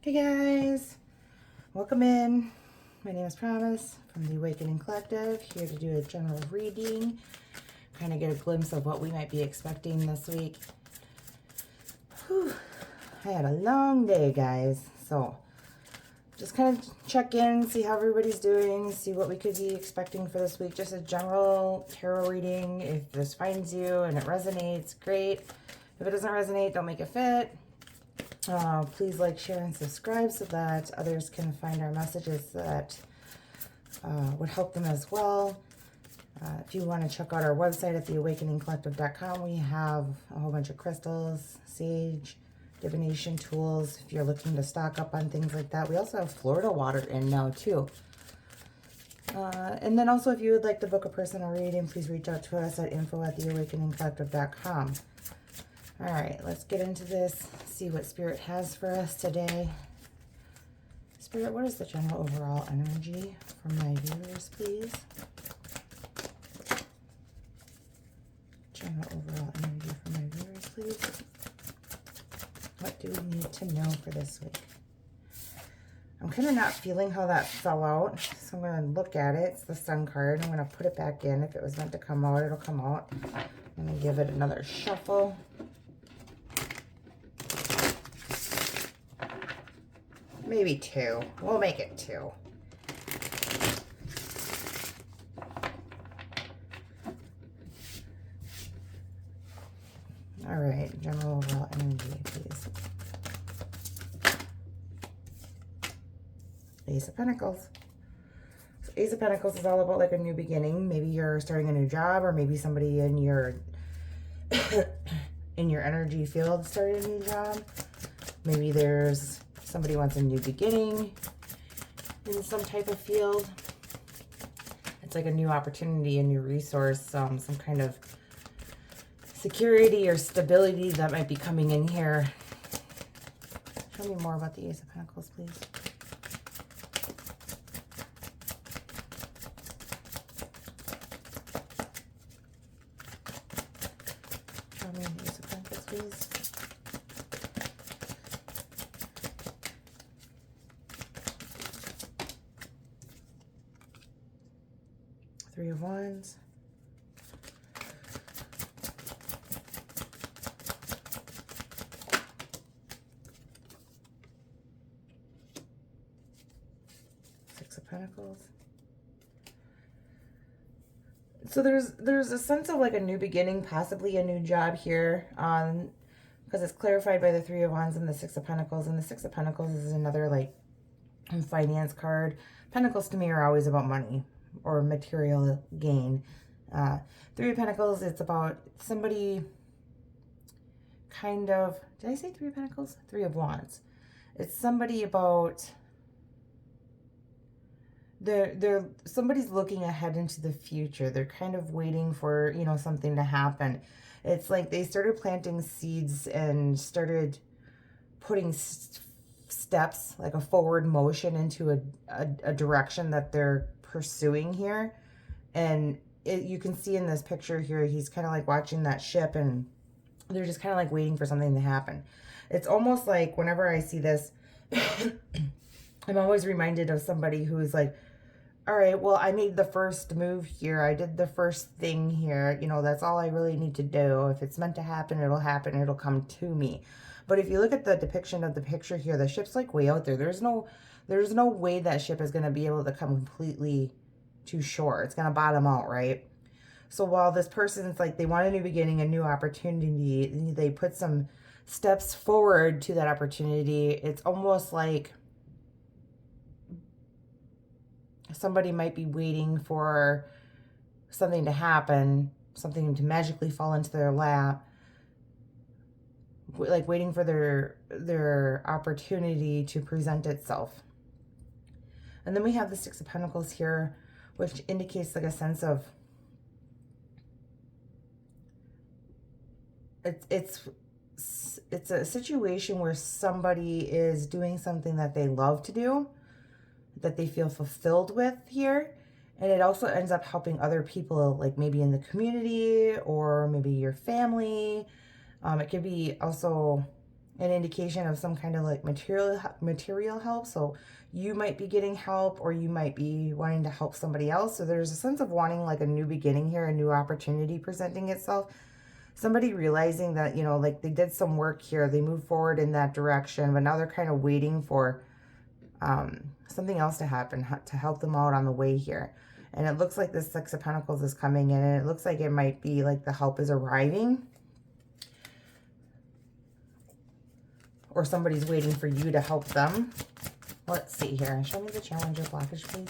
Hey guys, welcome in. My name is Promise from the Awakening Collective, here to do a general reading, kind of get a glimpse of what we might be expecting this week. Whew. I had a long day, guys, so just kind of check in, see how everybody's doing, see what we could be expecting for this week. Just a general tarot reading. If this finds you and it resonates, great. If it doesn't resonate, don't make it fit. Please like, share, and subscribe so that others can find our messages that would help them as well. If you want to check out our website at theawakeningcollective.com, we have a whole bunch of crystals, sage, divination tools, if you're looking to stock up on things like that. We also have Florida water in now, too. And then also, if you would like to book a personal reading, please reach out to us at info@theawakeningcollective.com. All right, let's get into this, see what Spirit has for us today. Spirit, what is the general overall energy for my viewers, please? General overall energy for my viewers, please. What do we need to know for this week? I'm kind of not feeling how that fell out, so I'm going to look at it. It's the Sun card. I'm going to put it back in. If it was meant to come out, it'll come out. I'm going to give it another shuffle. Maybe two. We'll make it two. All right, general overall energy, please. Ace of Pentacles. So Ace of Pentacles is all about like a new beginning. Maybe you're starting a new job, or maybe somebody in your in your energy field started a new job. Maybe there's somebody wants a new beginning in some type of field. It's like a new opportunity, a new resource, some kind of security or stability that might be coming in here. Show me more about the Ace of Pentacles, please. Show me the Ace of Pentacles, please. Three of Wands. Six of Pentacles. So there's a sense of like a new beginning, possibly a new job here, because it's clarified by the Three of Wands and the Six of Pentacles. And the Six of Pentacles is another like finance card. Pentacles to me are always about money or material gain. Three of Pentacles, it's about somebody kind of, did I say Three of Pentacles? Three of Wands. It's somebody about, somebody's looking ahead into the future. They're kind of waiting for, you know, something to happen. It's like they started planting seeds and started putting steps, like a forward motion into a direction that they're pursuing here. And you can see in this picture here, he's kind of like watching that ship, and they're just kind of like waiting for something to happen. It's almost like whenever I see this, I'm always reminded of somebody who's like, all right, well, I made the first move here. I did the first thing here. You know, that's all I really need to do. If it's meant to happen, it'll happen. It'll come to me. But if you look at the depiction of the picture here, the ship's like way out there. There's no way that ship is going to be able to come completely to shore. It's going to bottom out, right? So while this person's like, they want a new beginning, a new opportunity, they put some steps forward to that opportunity. It's almost like somebody might be waiting for something to happen, something to magically fall into their lap, like waiting for their opportunity to present itself. And then we have the Six of Pentacles here, which indicates like a sense of it's a situation where somebody is doing something that they love to do, that they feel fulfilled with here. And it also ends up helping other people, like maybe in the community or maybe your family. It could be also an indication of some kind of like material help. So you might be getting help, or you might be wanting to help somebody else. So there's a sense of wanting like a new beginning here, a new opportunity presenting itself. Somebody realizing that, you know, like they did some work here, they moved forward in that direction, but now they're kind of waiting for something else to happen to help them out on the way here. And it looks like this Six of Pentacles is coming in, and it looks like it might be like the help is arriving, or somebody's waiting for you to help them. Let's see here. Show me the challenge or blockage, please.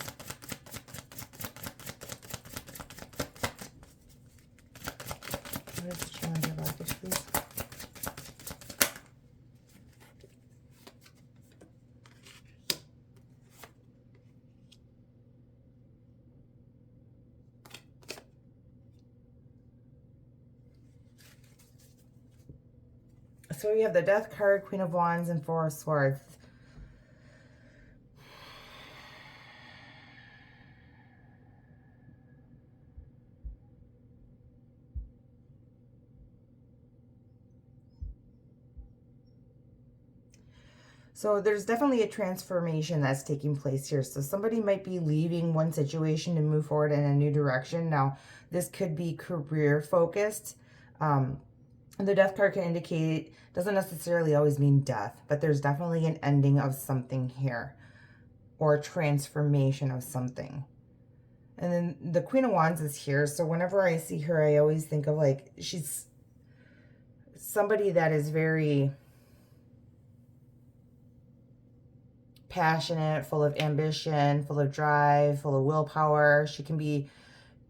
What is the challenge or blockage, please? So we have the Death card, Queen of Wands, and Four of Swords. So there's definitely a transformation that's taking place here. So somebody might be leaving one situation to move forward in a new direction. Now, this could be career focused. The Death card can indicate, doesn't necessarily always mean death, but there's definitely an ending of something here, or a transformation of something. And then the Queen of Wands is here. So whenever I see her, I always think of like, she's somebody that is very passionate, full of ambition, full of drive, full of willpower. She can be,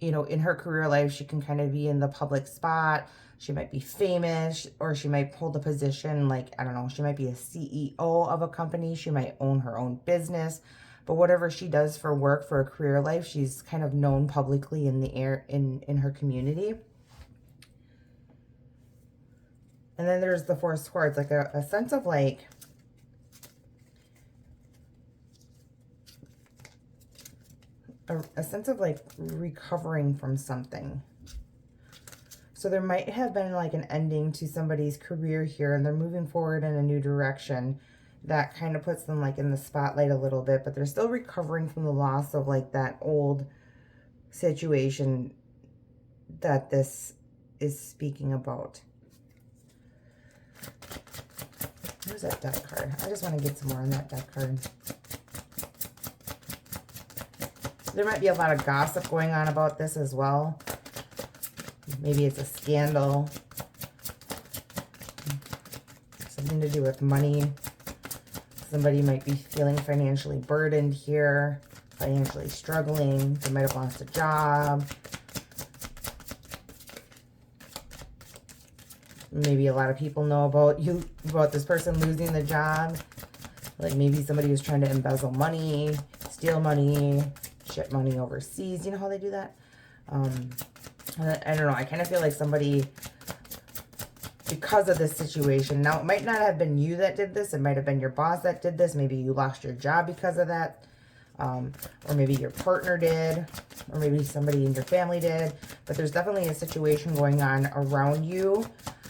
you know, in her career life, she can kind of be in the public spot. She might be famous, or she might hold a position like, I don't know, she might be a CEO of a company. She might own her own business. But whatever she does for work, for a career life, she's kind of known publicly in the air, in her community. And then there's the Four of Swords, like a sense of like, a sense of like recovering from something. So there might have been like an ending to somebody's career here, and they're moving forward in a new direction that kind of puts them like in the spotlight a little bit, but they're still recovering from the loss of like that old situation that this is speaking about. Where's that Death card? I just want to get some more on that Death card. There might be a lot of gossip going on about this as well. Maybe it's a scandal. Something to do with money. Somebody might be feeling financially burdened here, financially struggling. They might have lost a job. Maybe a lot of people know about this person losing the job. Like maybe somebody was trying to embezzle money, steal money, ship money overseas. You know how they do that? I don't know. I kind of feel like somebody, because of this situation, now it might not have been you that did this. It might have been your boss that did this. Maybe you lost your job because of that. Or maybe your partner did, or maybe somebody in your family did. But there's definitely a situation going on around you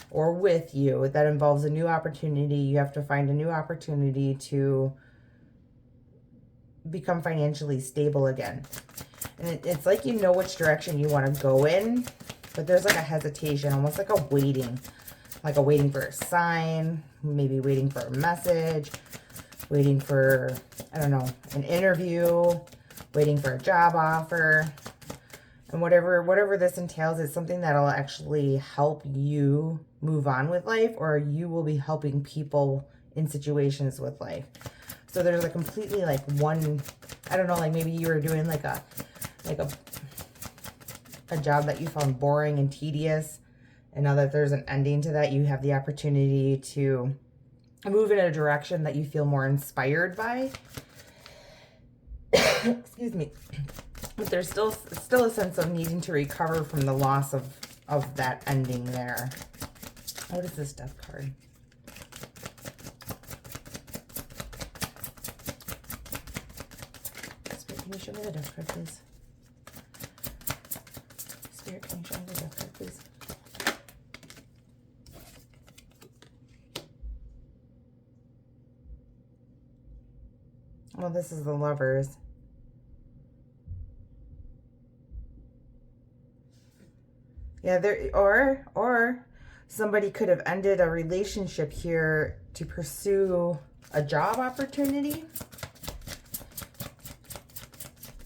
or with you that involves a new opportunity. You have to find a new opportunity to become financially stable again. And it's like you know which direction you want to go in, but there's like a hesitation, almost like a waiting for a sign, maybe waiting for a message, waiting for, I don't know, an interview, waiting for a job offer. And whatever this entails, is something that'll actually help you move on with life, or you will be helping people in situations with life. So there's a completely like one, I don't know, like maybe you were doing like a job that you found boring and tedious, and now that there's an ending to that, you have the opportunity to move in a direction that you feel more inspired by. Excuse me. But there's still a sense of needing to recover from the loss of that ending there. What is this Death card? Spirit, can you show me the Death card, please? Spirit, can you show me the Death card, please? Well, this is the Lovers. Yeah, there, or somebody could have ended a relationship here to pursue a job opportunity.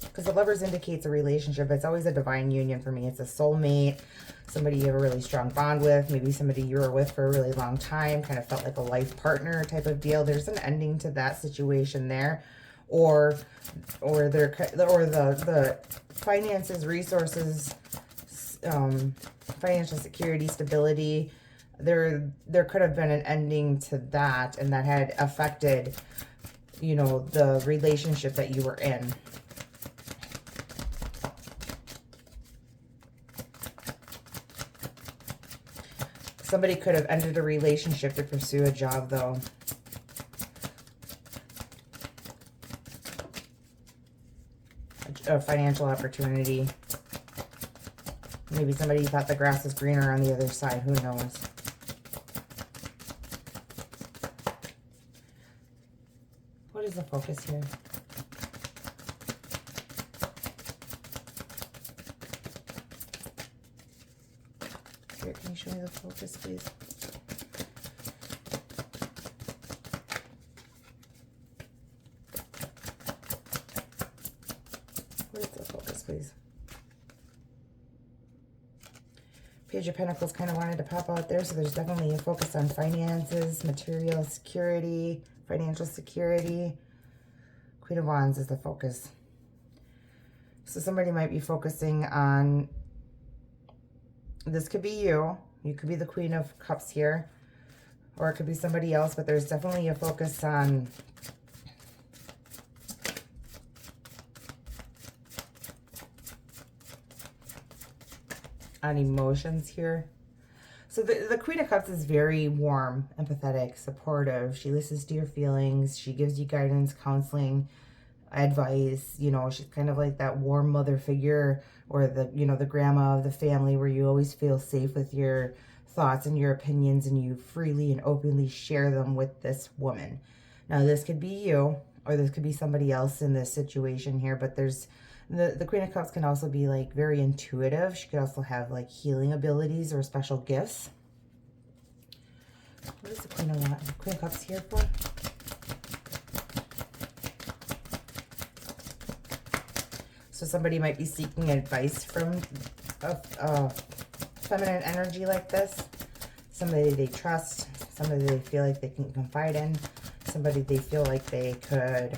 Because the Lovers indicates a relationship. It's always a divine union for me. It's a soulmate, somebody you have a really strong bond with, maybe somebody you were with for a really long time, kind of felt like a life partner type of deal. There's an ending to that situation there. Or the finances, resources, financial security, stability. There could have been an ending to that, and that had affected, you know, the relationship that you were in. Somebody could have ended a relationship to pursue a job, though. A financial opportunity. Maybe somebody thought the grass was greener on the other side. Who knows? What is the focus here? Here, can you show me the focus, please? What is the focus, please? Page of Pentacles kind of wanted to pop out there, so there's definitely a focus on finances, material security, financial security. Queen of Wands is the focus. So somebody might be focusing on, this could be you. You could be the Queen of Cups here, or it could be somebody else, but there's definitely a focus on emotions here. So the Queen of Cups is very warm, empathetic, supportive. She listens to your feelings. She gives you guidance, counseling, advice. You know, she's kind of like that warm mother figure, or the, you know, the grandma of the family, where you always feel safe with your thoughts and your opinions, and you freely and openly share them with this woman. Now, this could be you, or this could be somebody else in this situation here, but there's the Queen of Cups can also be like very intuitive. She could also have like healing abilities or special gifts. What is the Queen of Cups here for? So somebody might be seeking advice from a feminine energy like this. Somebody they trust, somebody they feel like they can confide in, somebody they feel like they could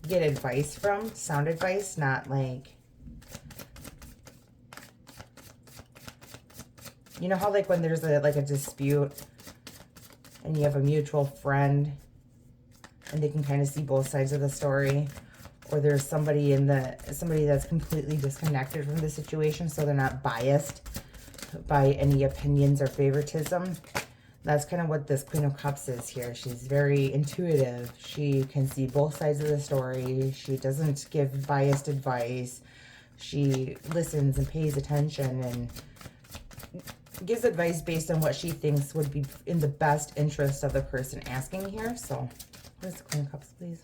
get advice from, sound advice, not like, you know how like when there's a dispute and you have a mutual friend and they can kind of see both sides of the story, or there's somebody that's completely disconnected from the situation, so they're not biased by any opinions or favoritism. That's kind of what this Queen of Cups is here. She's very intuitive. She can see both sides of the story. She doesn't give biased advice. She listens and pays attention and gives advice based on what she thinks would be in the best interest of the person asking here. So, what is the Queen of Cups, please?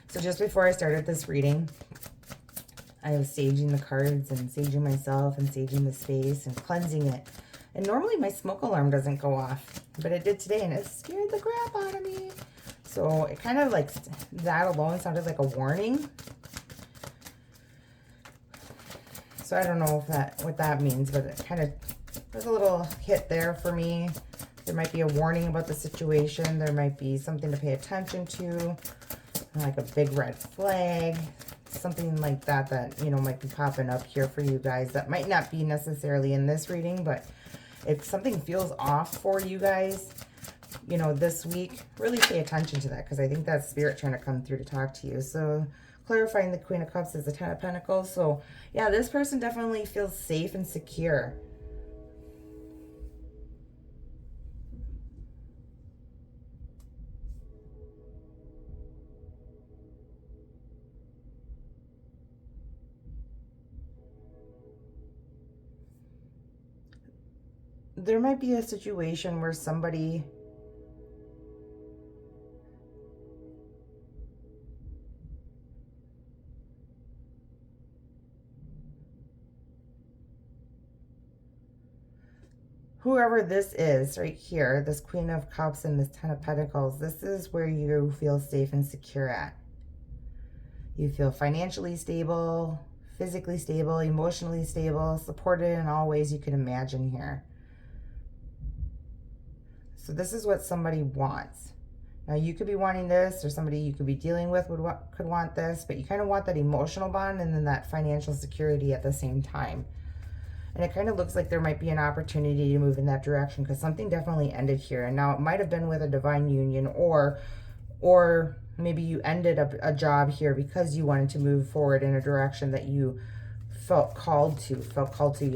So just before I started this reading, I was saging the cards and saging myself and saging the space and cleansing it. And normally my smoke alarm doesn't go off, but it did today and it scared the crap out of me. So it kind of like, that alone sounded like a warning. So I don't know if what that means, but it kind of, there's a little hit there for me. There might be a warning about the situation. There might be something to pay attention to, like a big red flag, something like that, you know, might be popping up here for you guys. That might not be necessarily in this reading, but if something feels off for you guys, you know, this week, really pay attention to that, because I think that's Spirit trying to come through to talk to you. So clarifying the Queen of Cups is the Ten of Pentacles. So yeah, this person definitely feels safe and secure. There might be a situation where somebody whoever this is right here, this Queen of Cups and this Ten of Pentacles, this is where you feel safe and secure at. You feel financially stable, physically stable, emotionally stable, supported in all ways you can imagine here. So this is what somebody wants. Now you could be wanting this, or somebody you could be dealing with could want this, but you kind of want that emotional bond and then that financial security at the same time. And it kind of looks like there might be an opportunity to move in that direction, because something definitely ended here. And now it might have been with a divine union, or maybe you ended up a job here because you wanted to move forward in a direction that you felt called to,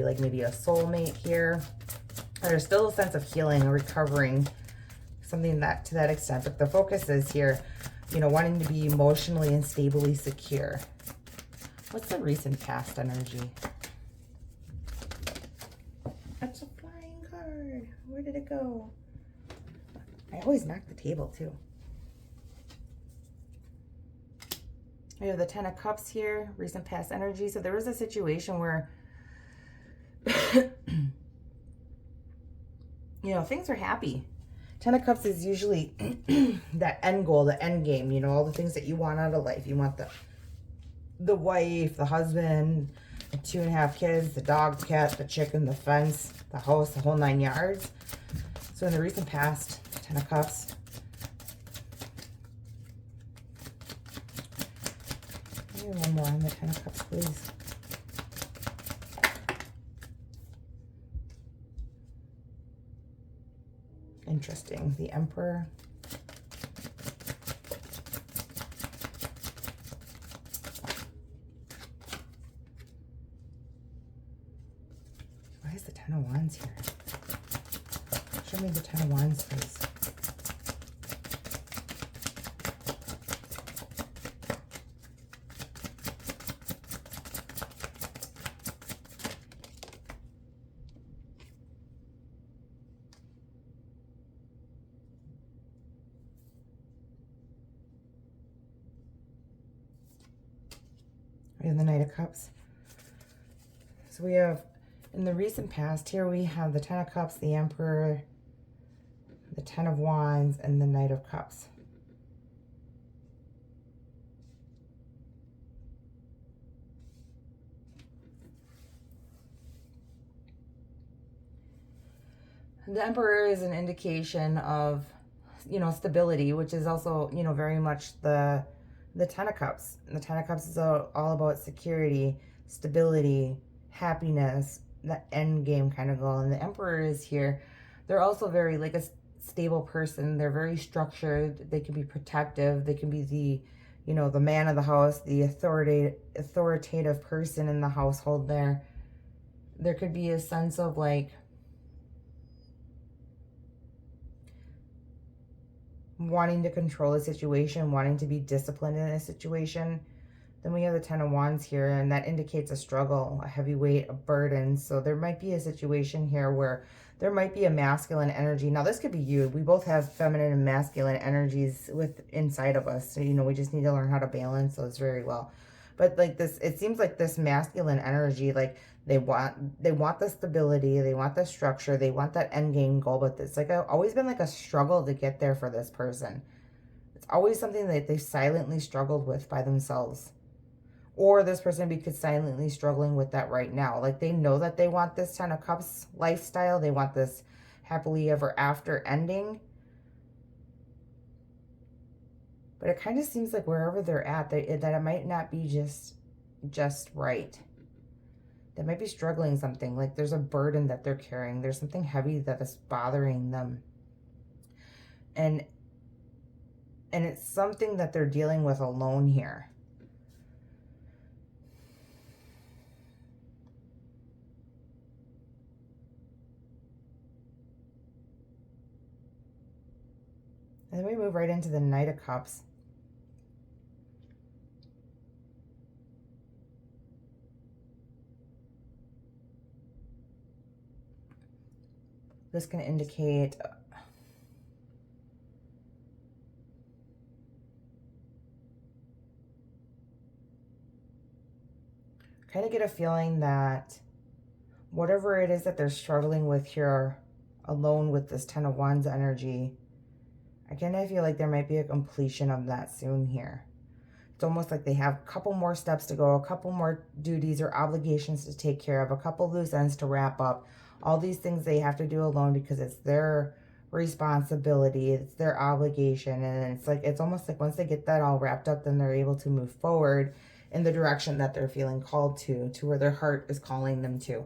like maybe a soulmate here. There's still a sense of healing or recovering, something that to that extent, but the focus is here, you know, wanting to be emotionally and stably secure. What's the recent past energy? That's a flying card. Where did it go? I always knock the table too. We have the Ten of Cups here, recent past energy. So there was a situation where you know, things are happy. Ten of Cups is usually that end goal, the end game, you know, all the things that you want out of life. You want the wife, the husband, the 2.5 kids, the dog, the cat, the chicken, the fence, the house, the whole 9 yards. So in the recent past, Ten of Cups. Maybe one more on the Ten of Cups, please. Interesting. The Emperor. Why is the Ten of Wands here? Show me the Ten of Wands, please. We have the Knight of Cups. So we have, in the recent past here, we have the Ten of Cups, the Emperor, the Ten of Wands, and the Knight of Cups. The Emperor is an indication of, you know, stability, which is also, you know, very much the Ten of Cups. And the Ten of Cups is all about security, stability, happiness, the end game kind of goal. And the Emperor is here. They're also very like a stable person. They're very structured. They can be protective. They can be the, you know, the man of the house, the authoritative person in the household there. There could be a sense of like wanting to control a situation, wanting to be disciplined in a situation. Then we have the Ten of Wands here, and that indicates a struggle, a heavy weight, a burden. So there might be a situation here where there might be a masculine energy. Now, this could be you. We both have feminine and masculine energies inside of us. So, you know, we just need to learn how to balance those very well. But like this, it seems like this masculine energy, like they want the stability, they want the structure, they want that end game goal. But it's like always been like a struggle to get there for this person. It's always something that they silently struggled with by themselves. Or this person could silently struggling with that right now. Like they know that they want this Ten of Cups lifestyle. They want this happily ever after ending. But it kind of seems like wherever they're at, that it might not be just right. They might be struggling something. Like there's a burden that they're carrying. There's something heavy that is bothering them. and it's something that they're dealing with alone here. And then we move right into the Knight of Cups. This can indicate kind of get a feeling that whatever it is that they're struggling with here alone with this Ten of Wands energy, I kind of feel like there might be a completion of that soon here. It's almost like they have a couple more steps to go, a couple more duties or obligations to take care of, a couple loose ends to wrap up. All these things they have to do alone because it's their responsibility, it's their obligation. And it's like, it's almost like once they get that all wrapped up, then they're able to move forward in the direction that they're feeling called to where their heart is calling them to.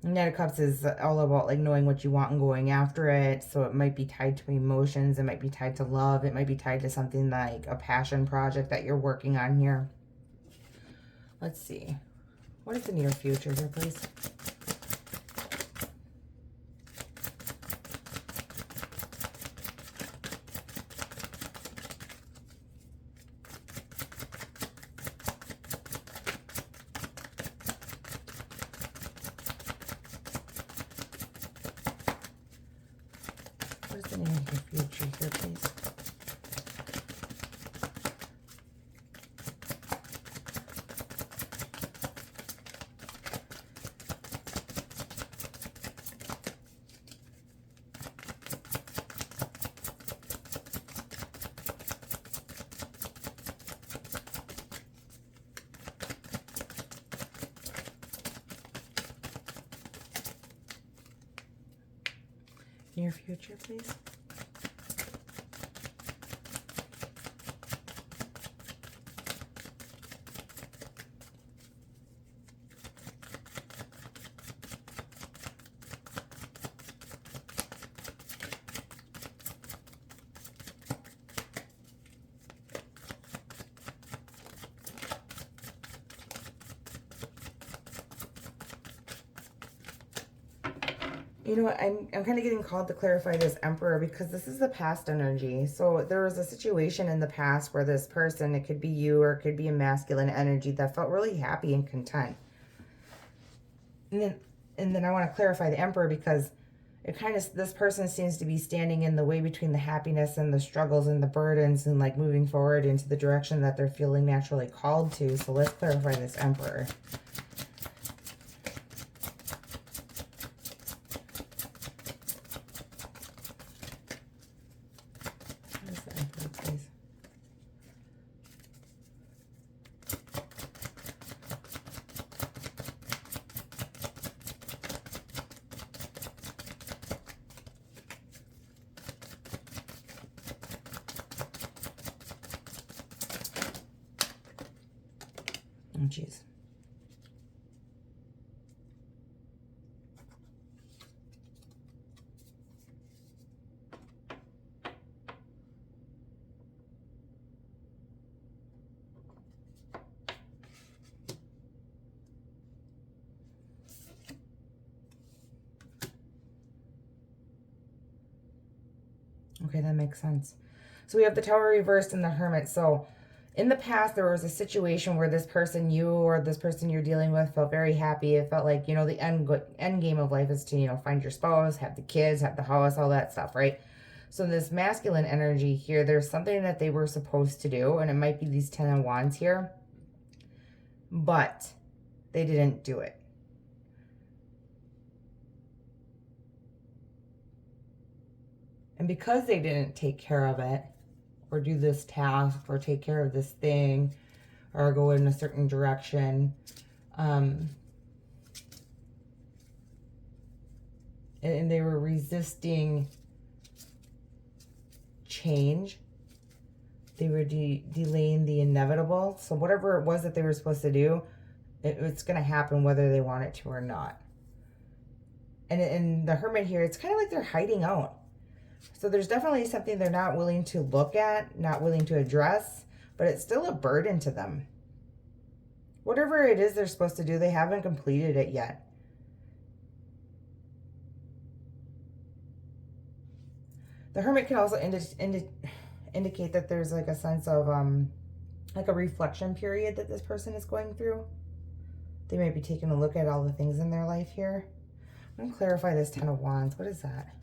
Knight of Cups is all about like knowing what you want and going after it. So it might be tied to emotions. It might be tied to love. It might be tied to something like a passion project that you're working on here. Let's see. What is the near future here, please? What is the near future here, please? Near future, please. You know what, I'm kind of getting called to clarify this Emperor because this is the past energy. So there was a situation in the past where this person, it could be you or it could be a masculine energy that felt really happy and content. And then I want to clarify the Emperor because it kind of, this person seems to be standing in the way between the happiness and the struggles and the burdens and like moving forward into the direction that they're feeling naturally called to. So let's clarify this Emperor. Oh, jeez. Okay, that makes sense. So we have the Tower reversed and the Hermit. So in the past, there was a situation where this person, you or this person you're dealing with, felt very happy. It felt like, you know, the end game of life is to, you know, find your spouse, have the kids, have the house, all that stuff, right? So this masculine energy here, there's something that they were supposed to do, and it might be these 10 of Wands here, but they didn't do it. And because they didn't take care of it, or do this task, or take care of this thing, or go in a certain direction, and they were resisting change. They were delaying the inevitable. So whatever it was that they were supposed to do, it's going to happen whether they want it to or not. And in the Hermit here, it's kind of like they're hiding out. So there's definitely something they're not willing to look at, not willing to address, but it's still a burden to them. Whatever it is they're supposed to do, they haven't completed it yet. The Hermit can also indicate that there's like a sense of like a reflection period that this person is going through. They might be taking a look at all the things in their life here. I'm going to clarify this Ten of Wands. What is that?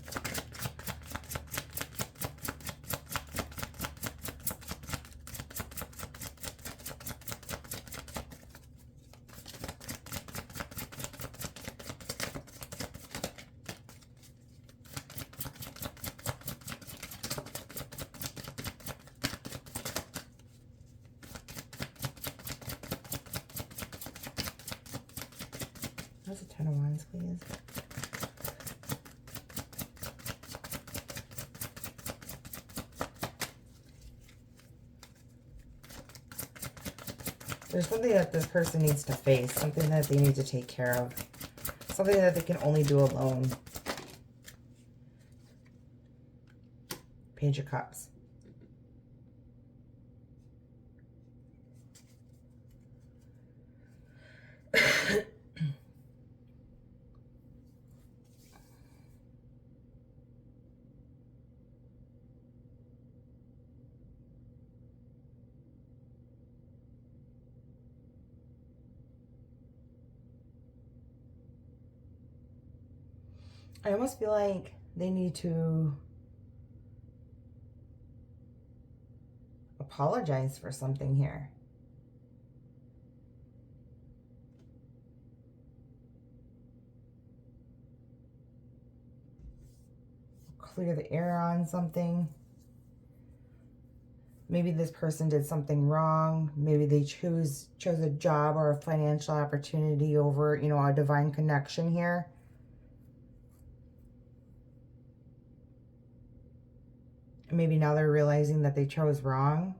What's a Ten of Wands, please? There's something that this person needs to face, something that they need to take care of, something that they can only do alone. Page of Cups. I almost feel like they need to apologize for something here. Clear the air on something. Maybe this person did something wrong. Maybe they chose a job or a financial opportunity over, you know, a divine connection here. Maybe now they're realizing that they chose wrong.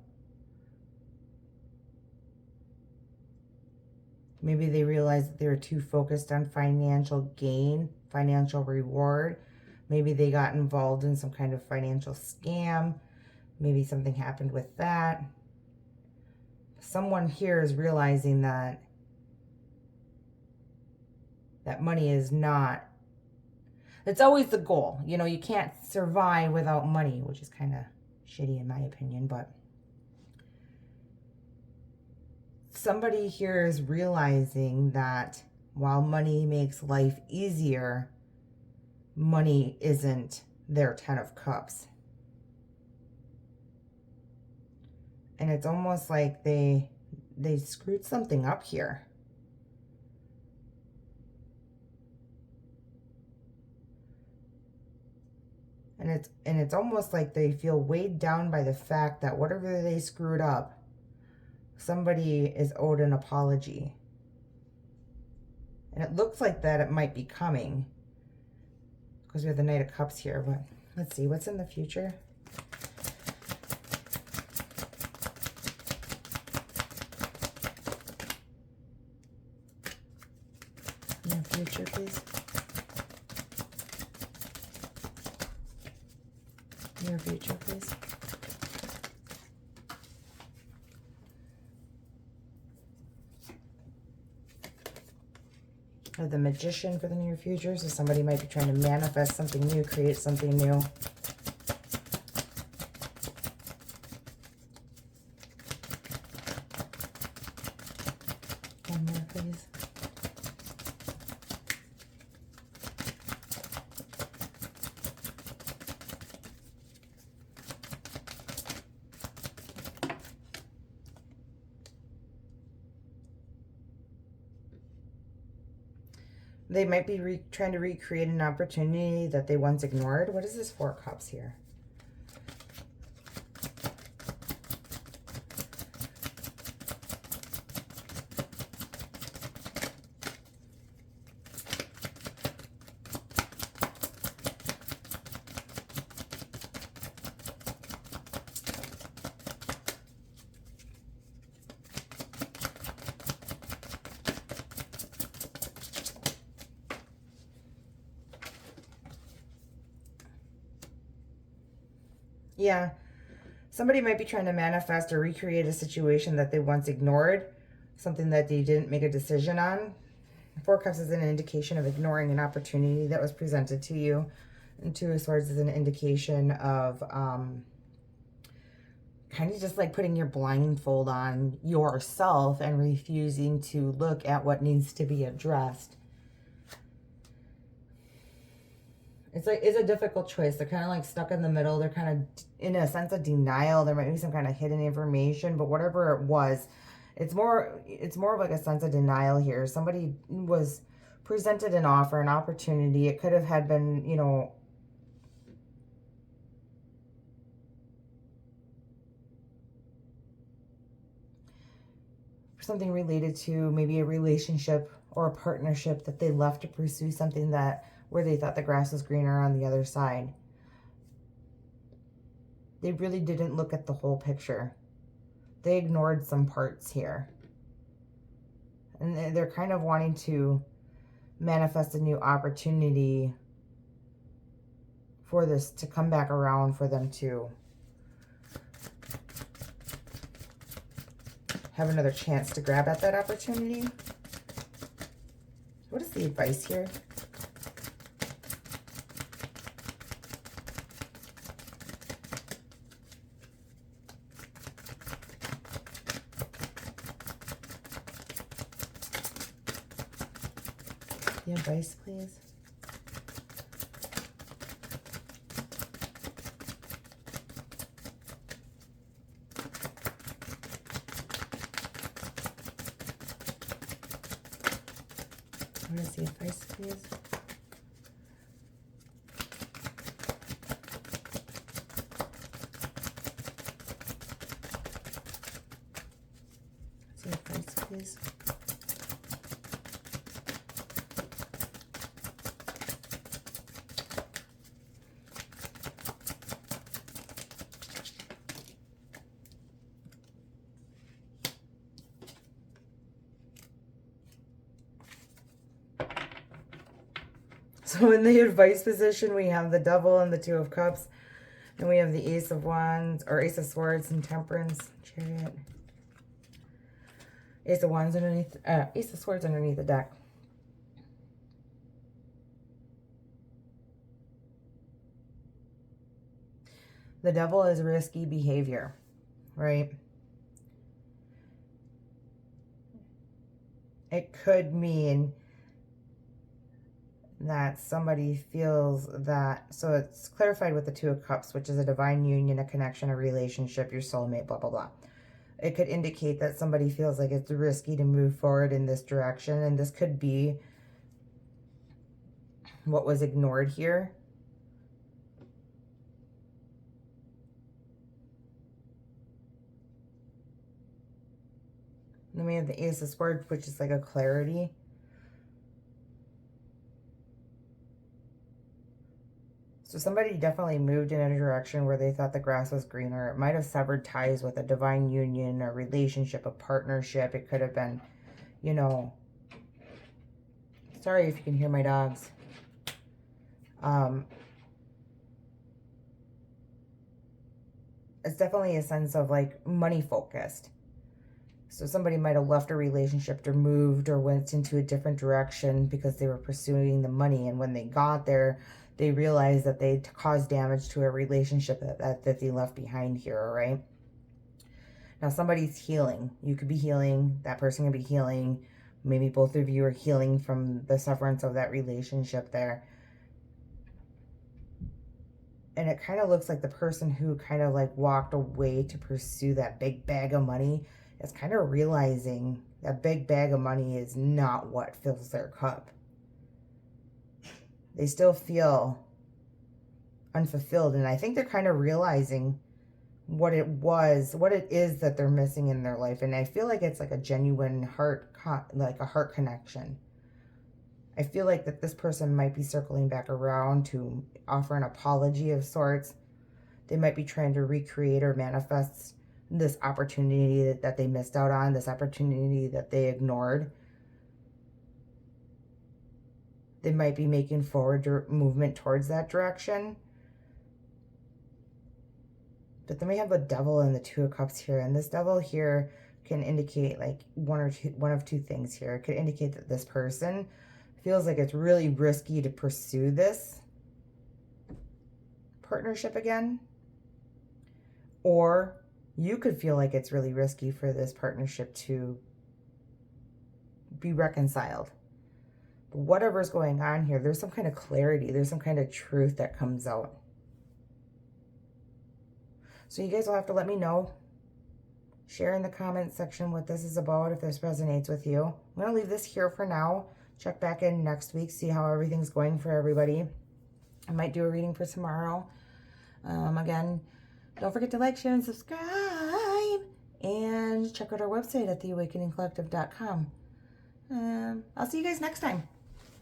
Maybe they realized that they were too focused on financial gain, financial reward. Maybe they got involved in some kind of financial scam. Maybe something happened with that. Someone here is realizing that money is not, it's always the goal. You know, you can't survive without money, which is kind of shitty in my opinion, but somebody here is realizing that while money makes life easier, money isn't their Ten of Cups. And it's almost like they screwed something up here. And it's almost like they feel weighed down by the fact that whatever they screwed up, somebody is owed an apology. And it looks like that it might be coming, because we have the Knight of Cups here. But let's see, what's in the future? In the future, please. Near future, please. Or the Magician for the near future. So somebody might be trying to manifest something new, create something new. One more, please. They might be trying to recreate an opportunity that they once ignored. What is this Four of Cups here? Yeah. Somebody might be trying to manifest or recreate a situation that they once ignored, something that they didn't make a decision on. Four Cups is an indication of ignoring an opportunity that was presented to you. And Two of Swords is an indication of kind of just like putting your blindfold on yourself and refusing to look at what needs to be addressed. It's a difficult choice. They're kind of like stuck in the middle. They're kind of in a sense of denial. There might be some kind of hidden information, but whatever it was, it's more of like a sense of denial here. Somebody was presented an offer, an opportunity. It could have had been, you know, something related to maybe a relationship or a partnership that they left to pursue something that where they thought the grass was greener on the other side. They really didn't look at the whole picture. They ignored some parts here. And they're kind of wanting to manifest a new opportunity for this to come back around for them to have another chance to grab at that opportunity. What is the advice here? The advice, please. What is the advice, please? What's the advice, please? So in the advice position, we have the Devil and the Two of Cups. And we have the Ace of Wands, or Ace of Swords and Temperance, Chariot. Ace of Wands underneath, Ace of Swords underneath the deck. The Devil is risky behavior, right? It could mean that somebody feels that, so it's clarified with the Two of Cups, which is a divine union, a connection, a relationship, your soulmate, blah, blah, blah. It could indicate that somebody feels like it's risky to move forward in this direction, and this could be what was ignored here. Then we have the Ace of Swords, which is like a clarity. So somebody definitely moved in a direction where they thought the grass was greener. It might have severed ties with a divine union, a relationship, a partnership. It could have been, you know, sorry if you can hear my dogs. It's definitely a sense of like money focused. So somebody might have left a relationship or moved or went into a different direction because they were pursuing the money. And when they got there, they realized that they caused damage to a relationship that they left behind here, right? Now somebody's healing. You could be healing. That person could be healing. Maybe both of you are healing from the sufferance of that relationship there. And it kind of looks like the person who kind of like walked away to pursue that big bag of money is kind of realizing that big bag of money is not what fills their cup. They still feel unfulfilled. And I think they're kind of realizing what it is that they're missing in their life. And I feel like it's like a genuine heart connection. I feel like that this person might be circling back around to offer an apology of sorts. They might be trying to recreate or manifest this opportunity that they missed out on, this opportunity that they ignored. They might be making forward movement towards that direction. But then we have the Devil and the Two of Cups here. And this Devil here can indicate like one of two things here. It could indicate that this person feels like it's really risky to pursue this partnership again. Or you could feel like it's really risky for this partnership to be reconciled. But whatever's going on here, there's some kind of clarity. There's some kind of truth that comes out. So you guys will have to let me know. Share in the comments section what this is about, if this resonates with you. I'm going to leave this here for now. Check back in next week, see how everything's going for everybody. I might do a reading for tomorrow. Again, don't forget to like, share, and subscribe. And check out our website at theawakeningcollective.com. I'll see you guys next time.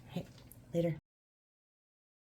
Hey, later.